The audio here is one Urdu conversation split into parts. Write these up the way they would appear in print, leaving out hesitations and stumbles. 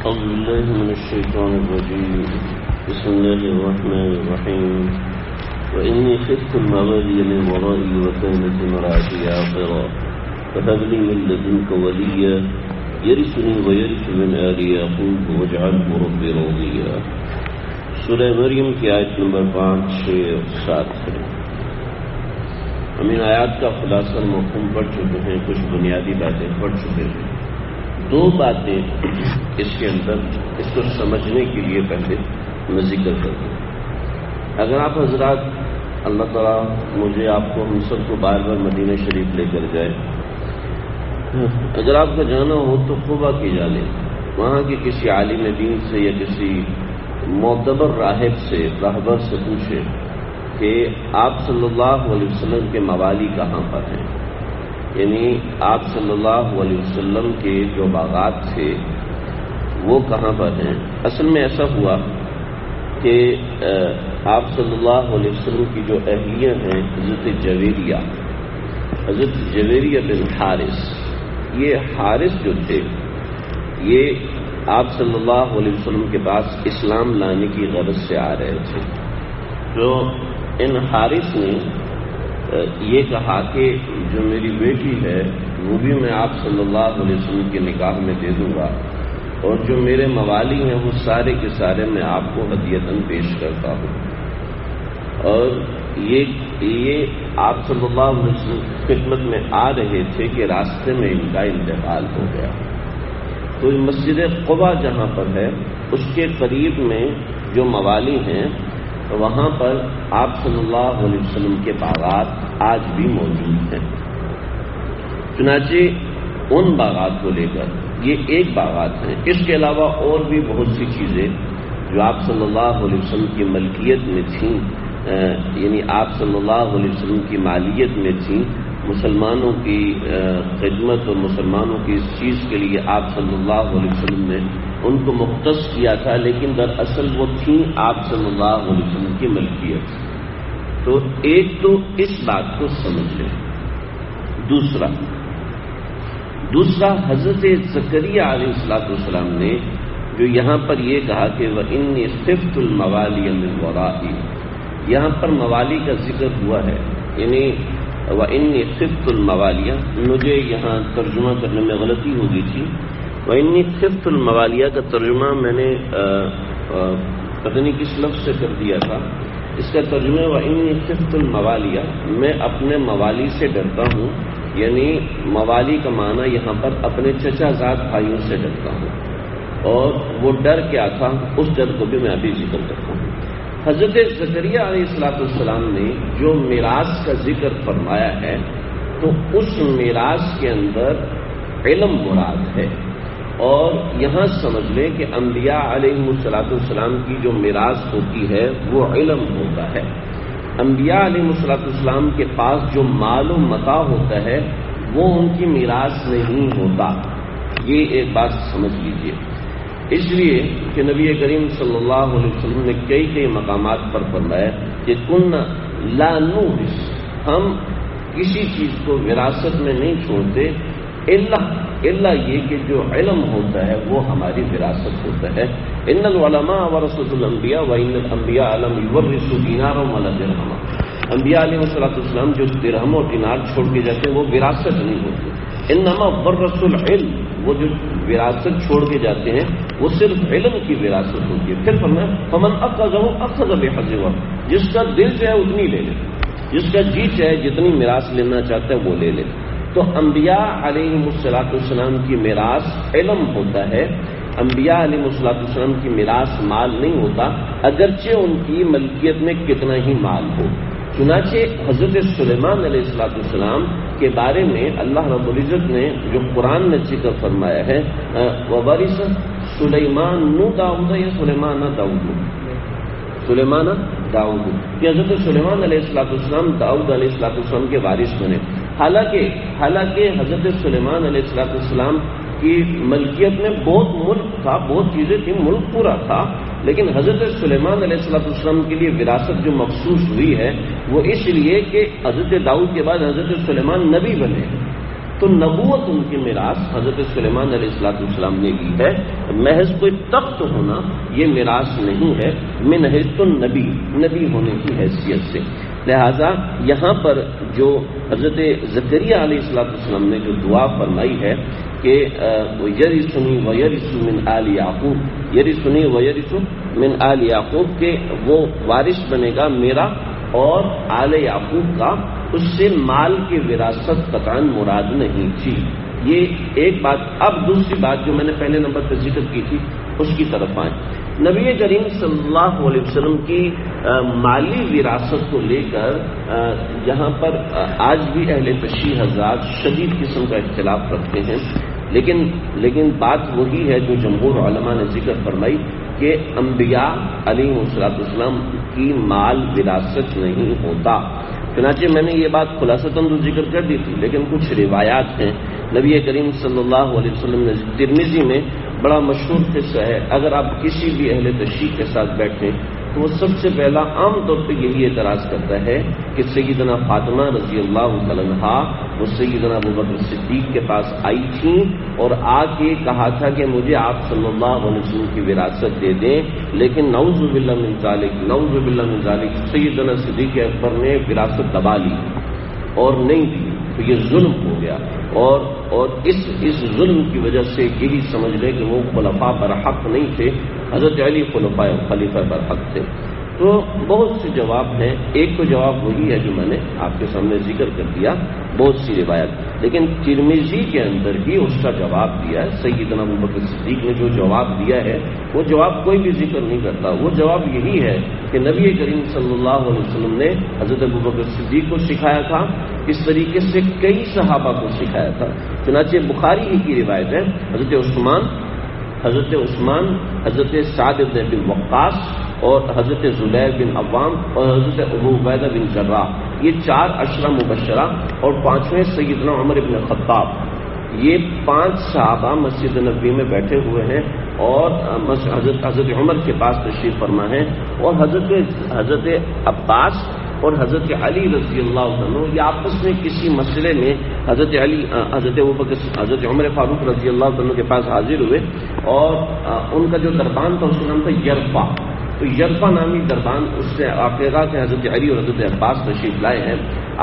أعوذ بالله من الشيطان الرجيم بسم الله الرحمن الرحيم وإني خفت الموالي من ورائي وكانت امرأتي عاقرا فهب لي من لدنك وليا يرثني ويرث من آل يعقوب واجعله ربي راضيا. سورہ مریم کی آیت نمبر 5, 6 اور 7 ہے. ہم ان آیات کا خلاصہ مفہوم پڑھ چکے ہیں, کچھ بنیادی باتیں پڑھ چکے ہیں. دو باتیں اس کے اندر اس کو سمجھنے کے لیے پہلے میں ذکر کرتا ہوں. اگر آپ حضرات اللہ تعالیٰ مجھے آپ کو ہم سب کو بار بار مدینہ شریف لے کر جائے, اگر آپ کو جانا ہو تو قبا کی جانے, وہاں کے کسی عالم دین سے یا کسی معتبر راہب سے راہبر سے پوچھیں کہ آپ صلی اللہ علیہ وسلم کے موالی کہاں پر ہیں, یعنی آپ صلی اللہ علیہ وسلم کے جو باغات تھے وہ کہاں پر ہیں. اصل میں ایسا ہوا کہ آپ صلی اللہ علیہ وسلم کی جو اہلیہ ہیں حضرت جویریہ بن حارث, یہ حارث جو تھے یہ آپ صلی اللہ علیہ وسلم کے پاس اسلام لانے کی غرض سے آ رہے تھے. تو ان حارث نے یہ کہا کہ جو میری بیٹی ہے وہ بھی میں آپ صلی اللہ علیہ وسلم کے نکاح میں دے دوں گا, اور جو میرے موالی ہیں وہ سارے کے سارے میں آپ کو ہدیتاً پیش کرتا ہوں. اور یہ آپ صلی اللہ علیہ وسلم کی خدمت میں آ رہے تھے کہ راستے میں ان کا انتقال ہو گیا. تو مسجد قبا جہاں پر ہے اس کے قریب میں جو موالی ہیں وہاں پر آپ صلی اللہ علیہ وسلم کے باغات آج بھی موجود ہیں. چنانچہ ان باغات کو لے کر یہ ایک باغات ہیں. اس کے علاوہ اور بھی بہت سی چیزیں جو آپ صلی اللہ علیہ وسلم کی ملکیت میں تھیں, یعنی آپ صلی اللہ علیہ وسلم کی مالیت میں تھیں, مسلمانوں کی خدمت اور مسلمانوں کی اس چیز کے لیے آپ صلی اللہ علیہ وسلم نے ان کو مختص کیا تھا, لیکن دراصل وہ تھیں آپ صلی اللہ علیہ وسلم کی ملکیت. تو ایک تو اس بات کو سمجھ لیں. دوسرا حضرت زکریا علیہ السلام نے جو یہاں پر یہ کہا کہ وَإِنِّي خِفْتُ الْمَوَالِيَ مِنْ وَرَائِي, یہاں پر موالی کا ذکر ہوا ہے, یعنی وَإِنِّي خِفْتُ الْمَوَالِيَ, مجھے یہاں ترجمہ کرنے میں غلطی ہو گئی تھی. وَإِنِّي خِفْتُ الْمَوَالِيَ کا ترجمہ میں نے پتہ نہیں کس لفظ سے کر دیا تھا. اس کا ترجمہ وَإِنِّي خِفْتُ الْمَوَالِيَ, میں اپنے موالی سے ڈرتا ہوں, یعنی موالی کا معنی یہاں پر اپنے چچا زاد بھائیوں سے ڈرتا ہوں. اور وہ ڈر کیا تھا اس ڈر کو بھی میں ابھی ذکر کرتا ہوں. حضرت زکریا علیہ السلام نے جو میراث کا ذکر فرمایا ہے تو اس میراث کے اندر علم مراد ہے. اور یہاں سمجھ لیں کہ انبیاء علیہ السلام کی جو میراث ہوتی ہے وہ علم ہوتا ہے. انبیاء علیہ السلام کے پاس جو مال و متاع ہوتا ہے وہ ان کی میراث نہیں ہوتا. یہ ایک بات سمجھ لیجئے. اس لیے کہ نبی کریم صلی اللہ علیہ وسلم نے کئی مقامات پر فرمایا کہ کنا لا نورث, ہم کسی چیز کو وراثت میں نہیں چھوڑتے الا یہ کہ جو علم ہوتا ہے وہ ہماری وراثت ہوتا ہے. ان العلماء ورثۃ الانبیاء وان الانبیاء لم یورثوا دینارا ولا درہما, انبیاء علیہ السلام جو درہم اور دینار چھوڑ کے جاتے ہیں وہ وراثت نہیں ہوتی. انما ورثوا العلم, وہ جو وراثت چھوڑ کے جاتے ہیں وہ صرف علم کی وراثت ہوتی ہے. پھر فرمایا فمن اخذہ اخذ بحظ وافر, جس کا دل چاہے اتنی لے لے, جس کا جی چاہے جتنی میراث لینا چاہتا ہے وہ لے لے. تو انبیاء علیہ السلام کی میراث علم ہوتا ہے. انبیاء علیہ السلام کی میراث مال نہیں ہوتا, اگرچہ ان کی ملکیت میں کتنا ہی مال ہو. چنانچہ حضرت سلیمان علیہ السلام کے بارے میں اللہ رب العزت نے جو قرآن میں ذکر فرمایا ہے وَوَرِثَ سُلَيْمَانُ دَاوُدَ یا سلیمان داؤد, کہ حضرت سلیمان علیہ السلام داؤد علیہ السلام کے وارث بنے. حالانکہ حضرت سلیمان علیہ السلام کی ملکیت میں بہت ملک تھا, بہت چیزیں تھیں, ملک پورا تھا, لیکن حضرت سلیمان علیہ السلام کے لیے وراثت جو مخصوص ہوئی ہے وہ اس لیے کہ حضرت داؤد کے بعد حضرت سلیمان نبی بنے. تو نبوت ان کی میراث حضرت سلیمان علیہ السلام نے لی ہے. محض کوئی تخت ہونا یہ میراث نہیں ہے، من حیث النبی، نبی ہونے کی حیثیت سے. لہذا یہاں پر جو حضرت زکریہ علیہ السلام نے جو دعا فرمائی ہے کہ یرثنی ویرث من آل یعقوب، یرثنی ویرث من آل یعقوب، کہ وہ وارث بنے گا میرا اور آل یعقوب کا، اس سے مال کی وراثت قطعاً مراد نہیں تھی. یہ ایک بات. اب دوسری بات جو میں نے پہلے نمبر پر ذکر کی تھی اس کی طرف آئیں. نبی کریم صلی اللہ علیہ وسلم کی مالی وراثت کو لے کر یہاں پر آج بھی اہل تشیع حضرات شدید قسم کا اختلاف رکھتے ہیں، لیکن بات وہی ہے جو جمہور علماء نے ذکر فرمائی کہ انبیاء علیہ السلام کی مال وراثت نہیں ہوتا. چنانچہ میں نے یہ بات خلاصتاً تو ذکر کر دی تھی، لیکن کچھ روایات ہیں. نبی کریم صلی اللہ علیہ وسلم نے ترمذی میں بڑا مشہور قصہ ہے، اگر آپ کسی بھی اہل تشیع کے ساتھ بیٹھیں تو وہ سب سے پہلا عام طور پہ یہی اعتراض کرتا ہے کہ سیدنا فاطمہ رضی اللہ عنہا وہ سیدنا ابوبکر صدیق کے پاس آئی تھیں اور آ کے کہا تھا کہ مجھے آپ صلی اللہ علیہ وسلم کی وراثت دے دیں، لیکن نعوذ باللہ من ذالک، نعوذ باللہ من ذالک، سیدنا صدیق اکبر نے وراثت دبا لی اور نہیں دی. تو یہ ظلم ہو گیا، اور اس ظلم کی وجہ سے یہی سمجھ لیں کہ وہ خلفاء برحق نہیں تھے، حضرت علی خلیفہ برحق تھے. تو بہت سے جواب ہیں. ایک تو جواب وہی ہے جو میں نے آپ کے سامنے ذکر کر دیا، بہت سی روایت، لیکن ترمذی کے اندر ہی اس کا جواب دیا ہے. سیدنا ابوبکر صدیق نے جو جواب دیا ہے وہ جواب کوئی بھی ذکر نہیں کرتا. وہ جواب یہی ہے کہ نبی کریم صلی اللہ علیہ وسلم نے حضرت ابوبکر صدیق کو سکھایا تھا، اس طریقے سے کئی صحابہ کو سکھایا تھا. چنانچہ بخاری ہی کی روایت ہے، حضرت عثمان، حضرت سعد بن ابی وقاص اور حضرت زبیر بن عوام اور حضرت ابو عبیدہ بن جراح، یہ 4 عشرہ مبشرہ، اور 5ویں سیدنا عمر بن خطاب، یہ 5 صحابہ مسجد نبوی میں بیٹھے ہوئے ہیں اور حضرت عمر کے پاس تشریف فرما ہے، اور حضرت عباس اور حضرت علی رضی اللہ عنہ یہ آپس میں کسی مسئلے میں حضرت عمر فاروق رضی اللہ عنہ کے پاس حاضر ہوئے، اور ان کا جو دربان تھا اس کا نام تھا یرفا. تو یرفا نامی دربان، اس سے آپ نے کہا کہ حضرت علی اور حضرت عباس تشریف لائے ہیں،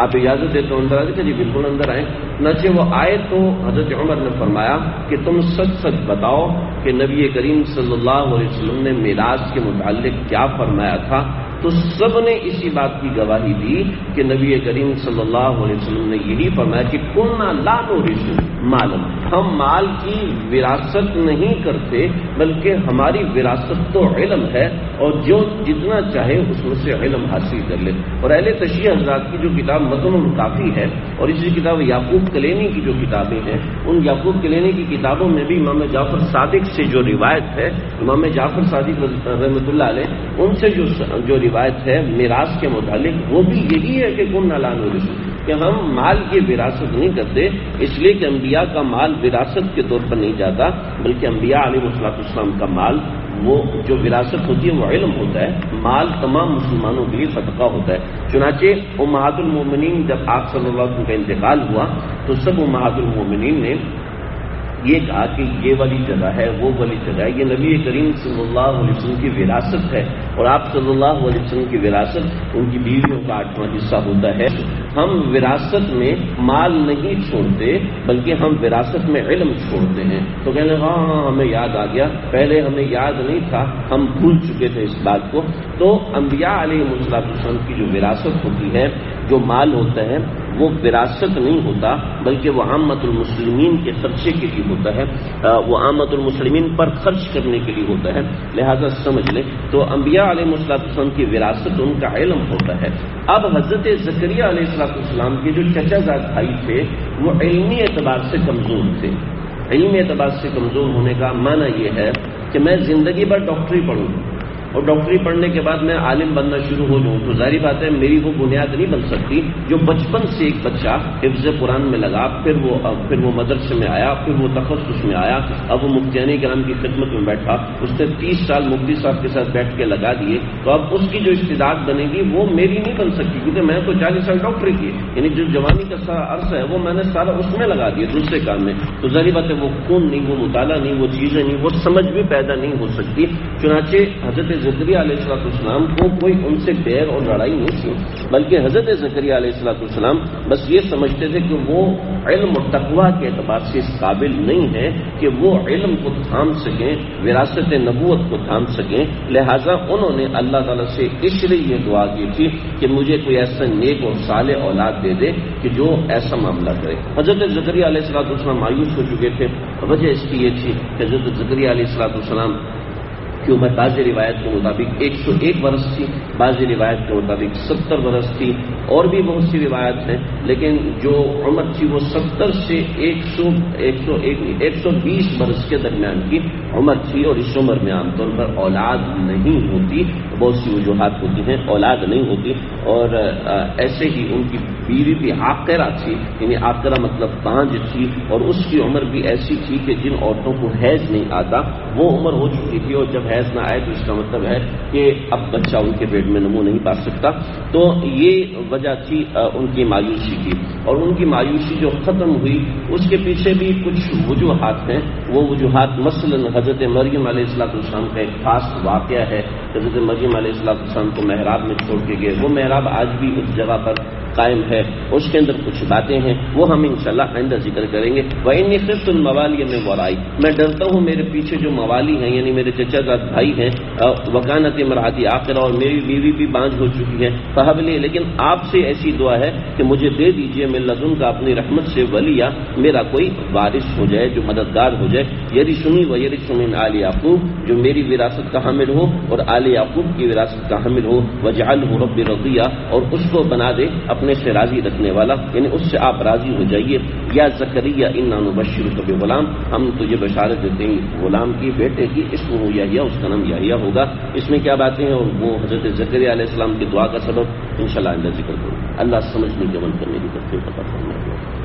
آپ اجازت دیتے ہو اندر آ جائے. جی بالکل اندر آئیں. چنانچہ وہ آئے تو حضرت عمر نے فرمایا کہ تم سچ بتاؤ کہ نبی کریم صلی اللہ علیہ وسلم نے میراث کے متعلق کیا فرمایا تھا. تو سب نے اسی بات کی گواہی دی کہ نبی کریم صلی اللہ علیہ وسلم نے یہی فرمایا کہ کنا لا نورث مالا، ہم مال کی وراثت نہیں کرتے بلکہ ہماری وراثت تو علم ہے، اور جو جتنا چاہے اس میں سے علم حاصل کر لے. اور اہل تشیع حضرات کی جو کتاب متن الکافی ہے، اور اسی کتاب یعقوب کلینی کی جو کتابیں ہیں، ان یعقوب کلینی کی کتابوں میں بھی امام جعفر صادق سے جو روایت ہے، امام جعفر صادق رحمۃ اللہ علیہ ان سے جو روایت ہے میراث کے متعلق، وہ بھی یہی ہے کہ کن لا نورث، کہ ہم مال کی وراثت نہیں کرتے، اس لیے کہ انبیاء کا مال وراثت کے طور پر نہیں جاتا، بلکہ انبیاء علیہ السلام کا مال وہ جو وراثت ہوتی ہے وہ علم ہوتا ہے. مال تمام مسلمانوں کے لیے صدقہ ہوتا ہے. چنانچہ امہات المومنین جب آپ صلی اللہ علیہ وسلم کا انتقال ہوا تو سب امہات المومنین نے یہ کہا کہ یہ والی جگہ ہے، وہ والی جگہ ہے، یہ نبی کریم صلی اللہ علیہ وسلم کی وراثت ہے، اور آپ صلی اللہ علیہ وسلم کی وراثت ان کی بیویوں کا 8واں حصہ ہوتا ہے. ہم وراثت میں مال نہیں چھوڑتے بلکہ ہم وراثت میں علم چھوڑتے ہیں. تو کہنے ہاں ہمیں یاد آ گیا، پہلے ہمیں یاد نہیں تھا، ہم بھول چکے تھے اس بات کو. تو انبیاء علیہ السلام کی جو وراثت ہوتی ہے، جو مال ہوتا ہے، وہ وراثت نہیں ہوتا بلکہ وہ عامت المسلمین کے خرچے کے لیے ہوتا ہے، وہ عامت المسلمین پر خرچ کرنے کے لیے ہوتا ہے. لہذا سمجھ لیں تو انبیاء علیہ السلام کی وراثت ان کا علم ہوتا ہے. اب حضرت زکریا علیہ السلام کے جو چچا زاد بھائی تھے وہ علمی اعتبار سے کمزور تھے. علمی اعتبار سے کمزور ہونے کا معنی یہ ہے کہ میں زندگی بھر ڈاکٹری پڑھوں اور ڈاکٹری پڑھنے کے بعد میں عالم بننا شروع ہو جاؤں تو ظاہری بات ہے میری وہ بنیاد نہیں بن سکتی جو بچپن سے ایک بچہ حفظ قرآن میں لگا، پھر وہ مدرسے میں آیا، پھر وہ تخصص میں آیا، اب وہ مفتیان کرام کی خدمت میں بیٹھا، اس نے 30 سال مفتی صاحب کے ساتھ بیٹھ کے لگا دیے، تو اب اس کی جو استعداد بنے گی وہ میری نہیں بن سکتی، کیونکہ میں تو 40 سال ڈاکٹری کی، یعنی جو جوانی کا سارا عرصہ ہے وہ میں نے سارا اس میں لگا دیا دوسرے کام میں، تو ظاہری بات ہے وہ خون نہیں، وہ مطالعہ نہیں، وہ چیزیں نہیں، وہ سمجھ بھی پیدا نہیں ہو سکتی۔ چنانچہ حضرت زکریا علیہ السلام کو کوئی ان سے بیر اور لڑائی نہیں تھی، بلکہ حضرت زکریا علیہ السلام بس یہ سمجھتے تھے کہ وہ علم و تقویٰ کے اعتبار سے اس قابل نہیں ہے کہ وہ علم کو تھام سکیں، وراثت نبوت کو تھام سکیں، لہٰذا انہوں نے اللہ تعالیٰ سے اس لیے یہ دعا کی تھی کہ مجھے کوئی ایسا نیک اور صالح اولاد دے دے کہ جو ایسا معاملہ کرے۔ حضرت زکریا علیہ السلام مایوس ہو چکے تھے، وجہ اس کی یہ تھی کہ حضرت زکریا علیہ السلام کی عمر بعض روایت کے مطابق 101 برس تھی، بعض روایت کے مطابق 70 برس تھی، اور بھی بہت سی روایت ہیں، لیکن جو عمر تھی وہ 70 سے 120 برس کے درمیان کی عمر تھی، اور اس عمر میں عام طور پر اولاد نہیں ہوتی، بہت سی وجوہات ہوتی ہیں، اولاد نہیں ہوتی، اور ایسے ہی ان کی بیوی بھی عاقرہ تھی، یعنی عاقرہ مطلب بانجھ تھی، اور اس کی عمر بھی ایسی تھی کہ جن عورتوں کو حیض نہیں آتا وہ عمر ہو چکی تھی، اور جب حیض نہ آئے تو اس کا مطلب ہے کہ اب بچہ ان کے پیٹ میں نمو نہیں پا سکتا۔ تو یہ وجہ تھی ان کی مایوسی کی، اور ان کی مایوسی جو ختم ہوئی اس کے پیچھے بھی کچھ وجوہات ہیں۔ وہ وجوہات مثلا حضرت مریم علیہ السلام کا ایک خاص واقعہ ہے، حضرت مریم علیہ السلام کو محراب میں چھوڑ کے گئے، وہ محراب آج بھی اس جگہ پر قائم ہے، اس کے اندر کچھ باتیں ہیں وہ ہم انشاءاللہ آئندہ ذکر کریں گے۔ وَإِنِّي خِفْتُ الْمَوَالِيَ مِنْ وَرَائِي، میں ڈرتا ہوں میرے پیچھے جو موالی ہیں یعنی میرے چچا زاد بھائی ہیں، وَكَانَتِ امْرَأَتِي عَاقِرَةً، اور میری بیوی بھی بانجھ ہو چکی ہے، فَهَبْ لِي، لیکن آپ سے ایسی دعا ہے کہ مجھے دے دیجئے مِن لَدُنْکَ، اپنی رحمت سے، ولیہ، میرا کوئی وارث ہو جائے جو مددگار ہو جائے، یرثنی ویرث من آل یعقوب، جو میری وراثت کا حامل ہو اور آل یعقوب کی وراثت کا حامل ہو، وَاجْعَلْهُ رَبِّ رَضِيًّا، اور اس کو بنا دے اپنے سے راضی رکھنے والا، یعنی اس سے آپ راضی ہو جائیے۔ یا زکریا انا نبشرک بغلام، ہم تجھے بشارت دیتے ہیں غلام کی، بیٹے کی، اسمہ یحییٰ، اس کا نام یحییٰ ہوگا۔ اس میں کیا باتیں ہیں اور وہ حضرت زکریا علیہ السلام کی دعا کا سبب انشاءاللہ اندر ذکر کروں۔ اللہ سمجھنے کے عمل کرنے کی توفیق عطا فرمائے۔